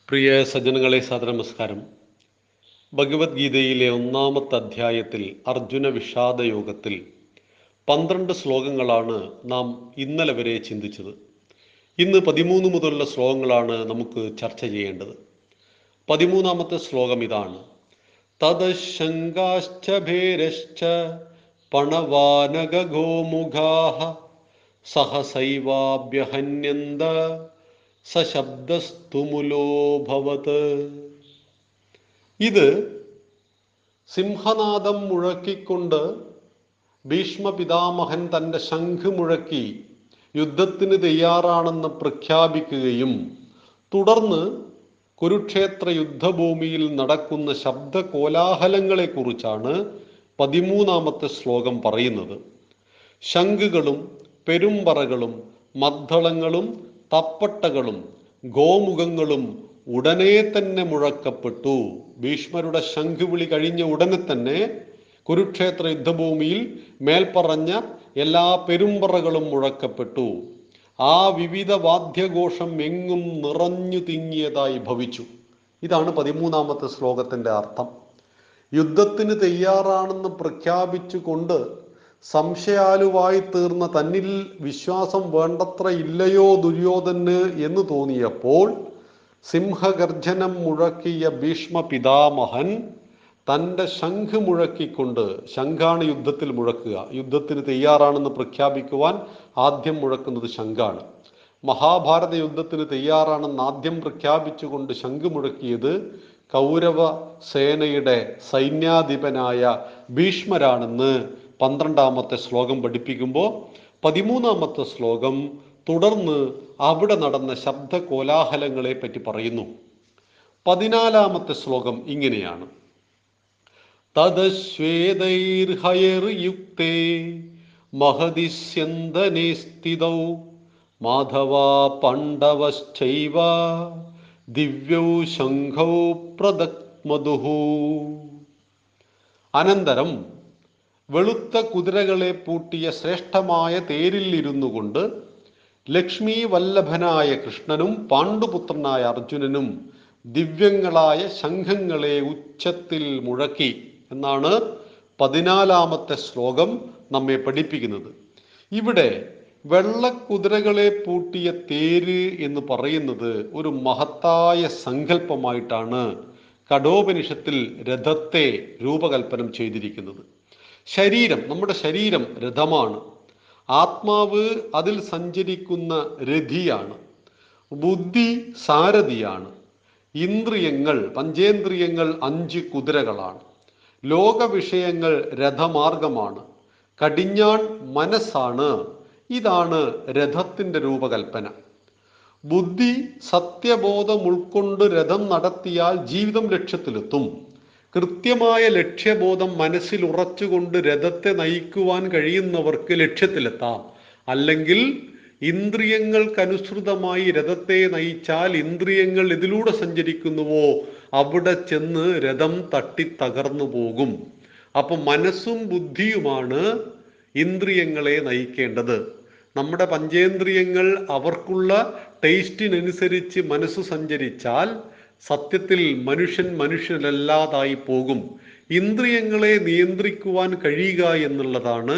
പ്രിയ സജ്ജനങ്ങളെ, നമസ്കാരം. ഭഗവത്ഗീതയിലെ 1-ാമത്തെ അധ്യായത്തിൽ അർജുന വിഷാദ യോഗത്തിൽ 12 ശ്ലോകങ്ങളാണ് നാം ഇന്നലെ വരെ ചിന്തിച്ചത്. ഇന്ന് 13 മുതലുള്ള ശ്ലോകങ്ങളാണ് നമുക്ക് ചർച്ച ചെയ്യേണ്ടത്. 13-ാമത്തെ ശ്ലോകം ഇതാണ്: തദശങ്കാശ്ച ഭേരശ്ച പണവാനഗോമുഖാഃ സഹസൈവാഭ്യഹന്യന്ത സശബ്ദസ്തുമുലോഭവത്. ഇത് സിംഹനാദം മുഴക്കിക്കൊണ്ട് ഭീഷ്മ പിതാമഹൻ തൻ്റെ ശംഖ് മുഴക്കി യുദ്ധത്തിന് തയ്യാറാണെന്ന് പ്രഖ്യാപിക്കുകയും തുടർന്ന് കുരുക്ഷേത്ര യുദ്ധഭൂമിയിൽ നടക്കുന്ന ശബ്ദ കോലാഹലങ്ങളെക്കുറിച്ചാണ് 13-ാമത്തെ ശ്ലോകം പറയുന്നത്. ശംഖുകളും പെരുമ്പറകളും മദ്ദളങ്ങളും തപ്പട്ടകളും ഗോമുഖങ്ങളും ഉടനെ തന്നെ മുഴക്കപ്പെട്ടു. ഭീഷ്മരുടെ ശംഖുവിളി കഴിഞ്ഞ ഉടനെ തന്നെ കുരുക്ഷേത്ര യുദ്ധഭൂമിയിൽ മേൽപ്പറഞ്ഞ എല്ലാ പെരുമ്പറകളും മുഴക്കപ്പെട്ടു. ആ വിവിധ വാദ്യഘോഷം എങ്ങും നിറഞ്ഞു തിങ്ങിയതായി ഭവിച്ചു. ഇതാണ് 13-ാമത്തെ ശ്ലോകത്തിൻ്റെ അർത്ഥം. യുദ്ധത്തിന് തയ്യാറാണെന്ന് പ്രഖ്യാപിച്ചുകൊണ്ട് സംശയാലുവായി തീർന്ന തന്നിൽ വിശ്വാസം വേണ്ടത്ര ഇല്ലയോ ദുര്യോധന് എന്ന് തോന്നിയപ്പോൾ സിംഹഗർജനം മുഴക്കിയ ഭീഷ്മ പിതാമഹൻ തൻ്റെ ശംഖ് മുഴക്കിക്കൊണ്ട്, ശംഖാണ് യുദ്ധത്തിൽ മുഴക്കുക, യുദ്ധത്തിന് തയ്യാറാണെന്ന് പ്രഖ്യാപിക്കുവാൻ ആദ്യം മുഴക്കുന്നത് ശംഖാണ്. മഹാഭാരത യുദ്ധത്തിന് തയ്യാറാണെന്ന് ആദ്യം പ്രഖ്യാപിച്ചുകൊണ്ട് ശംഖ് മുഴക്കിയത് കൗരവ സേനയുടെ സൈന്യാധിപനായ ഭീഷ്മരാണെന്ന് 12-ാമത്തെ ശ്ലോകം പഠിപ്പിക്കുമ്പോൾ 13-ാമത്തെ ശ്ലോകം തുടർന്ന് അവിടെ നടന്ന ശബ്ദ കോലാഹലങ്ങളെ പറ്റി പറയുന്നു. 14-ാമത്തെ ശ്ലോകം ഇങ്ങനെയാണ്: തദശ്വേതൈർഹയർയുക്തേ മഹദിസ്യന്തനേ സ്ഥിതൗ മാധവാ പാണ്ഡവശ്ചൈവ ദിവ്യൗ ശംഖൗ പ്രദക്മതുഃ. അനന്തരം വെളുത്ത കുതിരകളെ പൂട്ടിയ ശ്രേഷ്ഠമായ തേരിൽ ഇരുന്നു കൊണ്ട് ലക്ഷ്മി വല്ലഭനായ കൃഷ്ണനും പാണ്ഡുപുത്രനായ അർജുനനും ദിവ്യങ്ങളായ ശംഖങ്ങളെ ഉച്ചത്തിൽ മുഴക്കി എന്നാണ് 14-ാമത്തെ ശ്ലോകം നമ്മെ പഠിപ്പിക്കുന്നത്. ഇവിടെ വെള്ളക്കുതിരകളെ പൂട്ടിയ തേര് എന്ന് പറയുന്നത് ഒരു മഹത്തായ സങ്കല്പമായിട്ടാണ് കഠോപനിഷത്തിൽ രഥത്തെ രൂപകൽപ്പനം ചെയ്തിരിക്കുന്നത്. നമ്മുടെ ശരീരം രഥമാണ്. ആത്മാവ് അതിൽ സഞ്ചരിക്കുന്ന രഥിയാണ്. ബുദ്ധി സാരഥിയാണ്. ഇന്ദ്രിയങ്ങൾ, പഞ്ചേന്ദ്രിയങ്ങൾ 5 കുതിരകളാണ്. ലോക വിഷയങ്ങൾ രഥമാർഗമാണ്. കടിഞ്ഞാൺ മനസ്സാണ്. ഇതാണ് രഥത്തിൻ്റെ രൂപകൽപ്പന. ബുദ്ധി സത്യബോധം ഉൾക്കൊണ്ട് രഥം നടത്തിയാൽ ജീവിതം ലക്ഷ്യത്തിലെത്തും. കൃത്യമായ ലക്ഷ്യബോധം മനസ്സിൽ ഉറച്ചുകൊണ്ട് രഥത്തെ നയിക്കുവാൻ കഴിയുന്നവർക്ക് ലക്ഷ്യത്തിലെത്താം. അല്ലെങ്കിൽ ഇന്ദ്രിയങ്ങൾക്കനുസൃതമായി രഥത്തെ നയിച്ചാൽ ഇന്ദ്രിയങ്ങൾ ഇതിലൂടെ സഞ്ചരിക്കുന്നുവോ അവിടെ ചെന്ന് രഥം തട്ടി തകർന്നു പോകും. അപ്പം മനസ്സും ബുദ്ധിയുമാണ് ഇന്ദ്രിയങ്ങളെ നയിക്കേണ്ടത്. നമ്മുടെ പഞ്ചേന്ദ്രിയങ്ങൾ അവർക്കുള്ള ടേസ്റ്റിനനുസരിച്ച് മനസ്സ് സഞ്ചരിച്ചാൽ സത്യത്തിൽ മനുഷ്യനല്ലാതായി പോകും. ഇന്ദ്രിയങ്ങളെ നിയന്ത്രിക്കുവാൻ കഴിയുക എന്നുള്ളതാണ്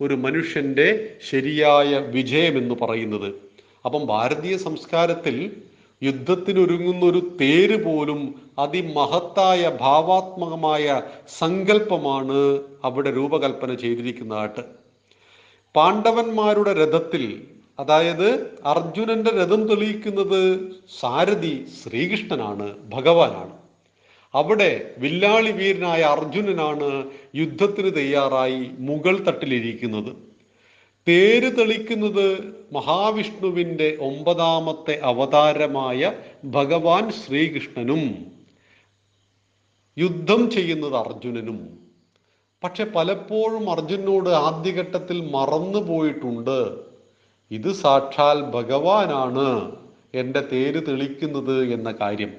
ഒരു മനുഷ്യൻ്റെ ശരിയായ വിജയമെന്ന് പറയുന്നത്. അപ്പം ഭാരതീയ സംസ്കാരത്തിൽ യുദ്ധത്തിനൊരുങ്ങുന്ന ഒരു തേര് പോലും അതിമഹത്തായ ഭാവാത്മകമായ സങ്കല്പമാണ് അവിടെ രൂപകൽപ്പന ചെയ്തിരിക്കുന്നതായിട്ട്. പാണ്ഡവന്മാരുടെ രഥത്തിൽ, അതായത് അർജുനന്റെ രഥം തെളിയിക്കുന്നത് സാരഥി ശ്രീകൃഷ്ണനാണ്, ഭഗവാനാണ്. അവിടെ വില്ലാളി വീരനായ അർജുനനാണ് യുദ്ധത്തിന് തയ്യാറായി മുകൾ തട്ടിലിരിക്കുന്നത്. തേര് തെളിക്കുന്നത് മഹാവിഷ്ണുവിൻ്റെ 9-ാമത്തെ അവതാരമായ ഭഗവാൻ ശ്രീകൃഷ്ണനും യുദ്ധം ചെയ്യുന്നത് അർജുനനും. പക്ഷെ പലപ്പോഴും അർജുനോട് ആദ്യഘട്ടത്തിൽ മറന്നു പോയിട്ടുണ്ട്, ഇത് സാക്ഷാൽ ഭഗവാനാണ് എൻ്റെ തേര് തെളിക്കുന്നത് എന്ന കാര്യം.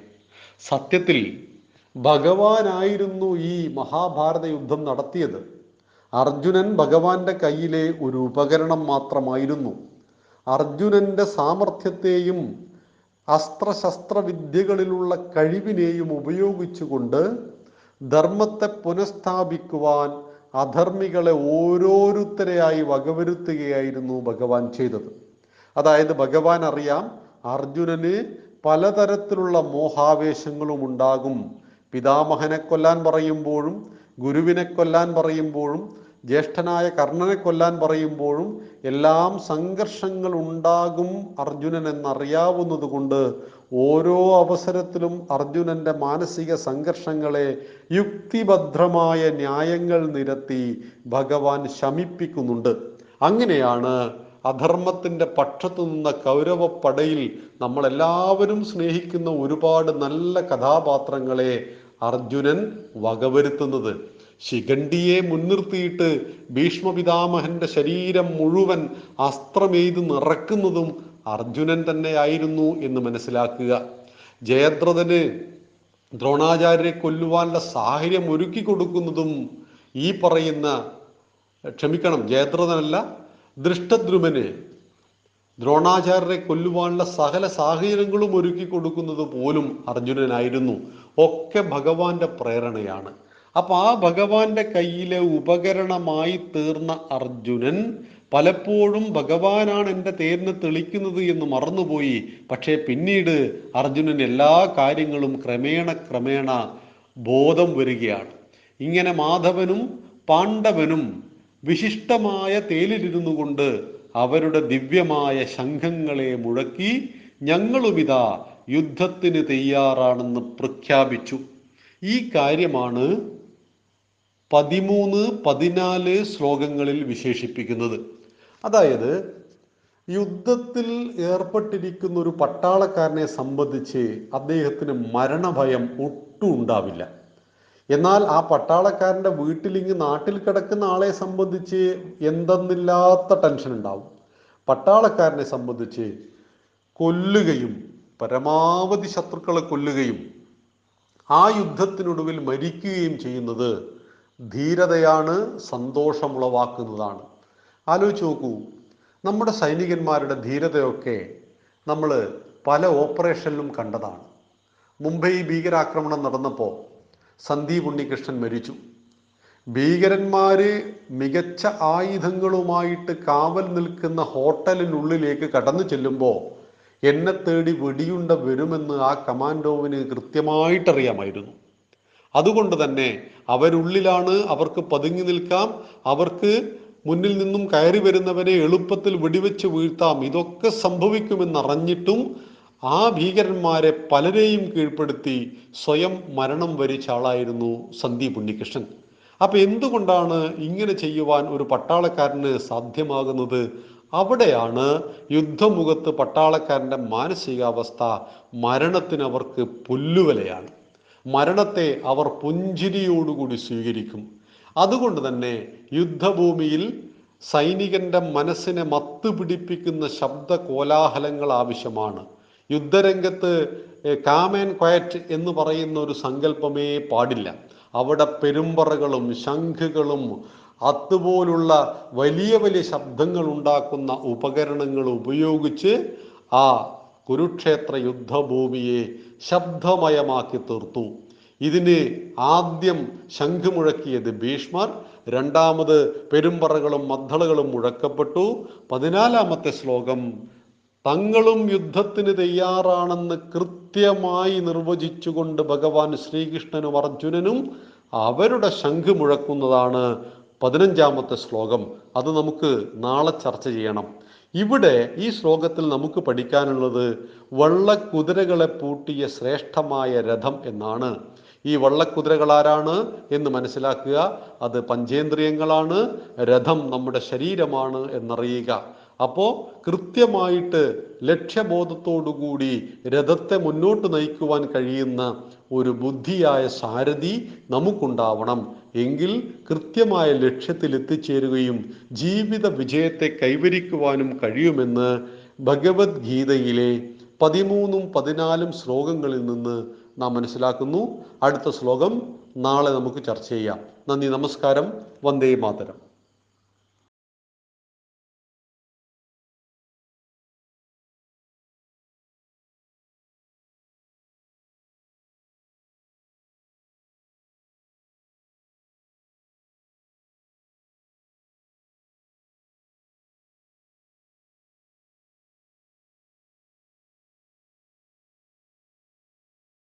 സത്യത്തിൽ ഭഗവാനായിരുന്നു ഈ മഹാഭാരത യുദ്ധം നടത്തിയത്. അർജുനൻ ഭഗവാന്റെ കയ്യിലെ ഒരു ഉപകരണം മാത്രമായിരുന്നു. അർജുനന്റെ സാമർഥ്യത്തെയും അസ്ത്രശസ്ത്ര വിദ്യകളിലുള്ള കഴിവിനെയും ഉപയോഗിച്ചുകൊണ്ട് ധർമ്മത്തെ പുനഃസ്ഥാപിക്കുവാൻ അധർമ്മികളെ ഓരോരുത്തരെയായി വകവരുത്തുകയായിരുന്നു ഭഗവാൻ ചെയ്തത്. അതായത് ഭഗവാൻ അറിയാം അർജുനന് പലതരത്തിലുള്ള മോഹാവേശങ്ങളും ഉണ്ടാകും. പിതാമഹനെ കൊല്ലാൻ പറയുമ്പോഴും ഗുരുവിനെ കൊല്ലാൻ പറയുമ്പോഴും ജ്യേഷ്ഠനായ കർണനെ കൊല്ലാൻ പറയുമ്പോഴും എല്ലാം സംഘർഷങ്ങൾ ഉണ്ടാകും അർജുനൻ എന്നറിയാവുന്നത് കൊണ്ട് ഓരോ അവസരത്തിലും അർജുനന്റെ മാനസിക സംഘർഷങ്ങളെ യുക്തിഭദ്രമായ ന്യായങ്ങൾ നിരത്തി ഭഗവാൻ ശമിപ്പിക്കുന്നുണ്ട്. അങ്ങനെയാണ് അധർമ്മത്തിന്റെ പക്ഷത്തു നിന്ന കൗരവപ്പടയിൽ നമ്മളെല്ലാവരും സ്നേഹിക്കുന്ന ഒരുപാട് നല്ല കഥാപാത്രങ്ങളെ അർജുനൻ വകവരുത്തുന്നത്. ശിഖണ്ഡിയെ മുൻനിർത്തിയിട്ട് ഭീഷ്മപിതാമഹന്റെ ശരീരം മുഴുവൻ അസ്ത്രമെയ്ത് നിറക്കുന്നതും അർജുനൻ തന്നെയായിരുന്നു എന്ന് മനസ്സിലാക്കുക. ജയദ്രഥന് ദ്രോണാചാര്യരെ കൊല്ലുവാനുള്ള സാഹചര്യം ഒരുക്കി കൊടുക്കുന്നതും ഈ പറയുന്ന ജയദ്രഥനല്ല, ദൃഷ്ടദ്രുമന് ദ്രോണാചാര്യരെ കൊല്ലുവാനുള്ള സകല സാഹചര്യങ്ങളും ഒരുക്കി കൊടുക്കുന്നത് പോലും അർജുനനായിരുന്നു. ഒക്കെ ഭഗവാന്റെ പ്രേരണയാണ്. അപ്പൊ ആ ഭഗവാന്റെ കയ്യിലെ ഉപകരണമായി തീർന്ന അർജുനൻ പലപ്പോഴും ഭഗവാനാണ് എൻ്റെ തേരിനെ തെളിക്കുന്നത് എന്ന് മറന്നുപോയി. പക്ഷേ പിന്നീട് അർജുനൻ എല്ലാ കാര്യങ്ങളും ക്രമേണ ബോധം വരികയാണ്. ഇങ്ങനെ മാധവനും പാണ്ഡവനും വിശിഷ്ടമായ തേലിലിരുന്നു കൊണ്ട് അവരുടെ ദിവ്യമായ ശംഖങ്ങളെ മുഴക്കി ഞങ്ങളുമിതാ യുദ്ധത്തിന് തയ്യാറാണെന്ന് പ്രഖ്യാപിച്ചു. ഈ കാര്യമാണ് 13, 14 ശ്ലോകങ്ങളിൽ വിശേഷിപ്പിക്കുന്നത്. അതായത് യുദ്ധത്തിൽ ഏർപ്പെട്ടിരിക്കുന്ന ഒരു പട്ടാളക്കാരനെ സംബന്ധിച്ച് അദ്ദേഹത്തിന് മരണഭയം ഒട്ടും ഉണ്ടാവില്ല. എന്നാൽ ആ പട്ടാളക്കാരൻ്റെ വീട്ടിലിങ്ങ് നാട്ടിൽ കിടക്കുന്ന ആളെ സംബന്ധിച്ച് എന്തെന്നില്ലാത്ത ടെൻഷൻ ഉണ്ടാവും. പട്ടാളക്കാരനെ സംബന്ധിച്ച് കൊല്ലുകയും പരമാവധി ശത്രുക്കളെ കൊല്ലുകയും ആ യുദ്ധത്തിനൊടുവിൽ മരിക്കുകയും ചെയ്യുന്നത് ധീരതയാണ്, സന്തോഷമുളവാക്കുന്നതാണ്. ആലോചിച്ച് നോക്കൂ, നമ്മുടെ സൈനികന്മാരുടെ ധീരതയൊക്കെ നമ്മൾ പല ഓപ്പറേഷനിലും കണ്ടതാണ്. മുംബൈ ഭീകരാക്രമണം നടന്നപ്പോൾ സന്ദീപ് ഉണ്ണികൃഷ്ണൻ മരിച്ചു. ഭീകരന്മാര് മികച്ച ആയുധങ്ങളുമായിട്ട് കാവൽ നിൽക്കുന്ന ഹോട്ടലിനുള്ളിലേക്ക് കടന്നു ചെല്ലുമ്പോൾ എന്നെ തേടി വെടിയുണ്ട വരുമെന്ന് ആ കമാൻഡോവിന് കൃത്യമായിട്ടറിയാമായിരുന്നു. അതുകൊണ്ട് തന്നെ അവരുള്ളിലാണ്, അവർക്ക് പതുങ്ങി നിൽക്കാം, അവർക്ക് മുന്നിൽ നിന്നും കയറി വരുന്നവരെ എളുപ്പത്തിൽ വെടിവെച്ച് വീഴ്ത്താം. ഇതൊക്കെ സംഭവിക്കുമെന്നറിഞ്ഞിട്ടും ആ ഭീകരന്മാരെ പലരെയും കീഴ്പ്പെടുത്തി സ്വയം മരണം വരിച്ച ആളായിരുന്നു സന്ദീപ് ഉണ്ണികൃഷ്ണൻ. അപ്പൊ എന്തുകൊണ്ടാണ് ഇങ്ങനെ ചെയ്യുവാൻ ഒരു പട്ടാളക്കാരന് സാധ്യമാകുന്നത്? അവിടെയാണ് യുദ്ധമുഖത്ത് പട്ടാളക്കാരൻ്റെ മാനസികാവസ്ഥ. മരണത്തിന് അവർക്ക് പുല്ലുവിലയാണ്. മരണത്തെ അവർ പുഞ്ചിരിയോടുകൂടി സ്വീകരിക്കും. അതുകൊണ്ട് തന്നെ യുദ്ധഭൂമിയിൽ സൈനികന്റെ മനസ്സിനെ മത്തുപിടിപ്പിക്കുന്ന ശബ്ദ കോലാഹലങ്ങൾ ആവശ്യമാണ്. യുദ്ധരംഗത്ത് കാം ആൻഡ് ക്വയറ്റ് എന്ന് പറയുന്ന ഒരു സങ്കല്പമേ പാടില്ല. അവിടെ പെരുമ്പറകളും ശംഖുകളും അതുപോലുള്ള വലിയ വലിയ ശബ്ദങ്ങൾ ഉണ്ടാക്കുന്ന ഉപകരണങ്ങൾ ഉപയോഗിച്ച് ആ കുരുക്ഷേത്ര യുദ്ധഭൂമിയെ ശബ്ദമയമാക്കി തീർത്തു. ഇതിന് ആദ്യം ശംഖ് മുഴക്കിയത് ഭീഷ്മർ, രണ്ടാമത് പെരുമ്പറകളും മദ്ദളകളും മുഴക്കപ്പെട്ടു. 14-ാമത്തെ ശ്ലോകം തങ്ങളും യുദ്ധത്തിന് തയ്യാറാണെന്ന് കൃത്യമായി നിർവചിച്ചുകൊണ്ട് ഭഗവാൻ ശ്രീകൃഷ്ണനും അർജുനനും അവരുടെ ശംഖ് മുഴക്കുന്നതാണ് 15-ാമത്തെ ശ്ലോകം. അത് നമുക്ക് നാളെ ചർച്ച ചെയ്യണം. ഇവിടെ ഈ ശ്ലോകത്തിൽ നമുക്ക് പഠിക്കാനുള്ളത് വള്ളക്കുതിരകളെ പൂട്ടിയ ശ്രേഷ്ഠമായ രഥം എന്നാണ്. ഈ വള്ളക്കുതിരകൾ ആരാണ് എന്ന് മനസ്സിലാക്കുക. അത് പഞ്ചേന്ദ്രിയങ്ങളാണ്. രഥം നമ്മുടെ ശരീരമാണ് എന്നറിയുക. അപ്പോൾ കൃത്യമായിട്ട് ലക്ഷ്യബോധത്തോടുകൂടി രഥത്തെ മുന്നോട്ട് നയിക്കുവാൻ കഴിയുന്ന ഒരു ബുദ്ധിയായ സാരഥി നമുക്കുണ്ടാവണം. എങ്കിൽ കൃത്യമായ ലക്ഷ്യത്തിൽ എത്തിച്ചേരുകയും ജീവിത വിജയത്തെ കൈവരിക്കുവാനും കഴിയുമെന്ന് ഭഗവത്ഗീതയിലെ 13ഉം 14ഉം ശ്ലോകങ്ങളിൽ നിന്ന് നാം മനസ്സിലാക്കുന്നു. അടുത്ത ശ്ലോകം നാളെ നമുക്ക് ചർച്ച ചെയ്യാം. നന്ദി, നമസ്കാരം. വന്ദേ മാതരം.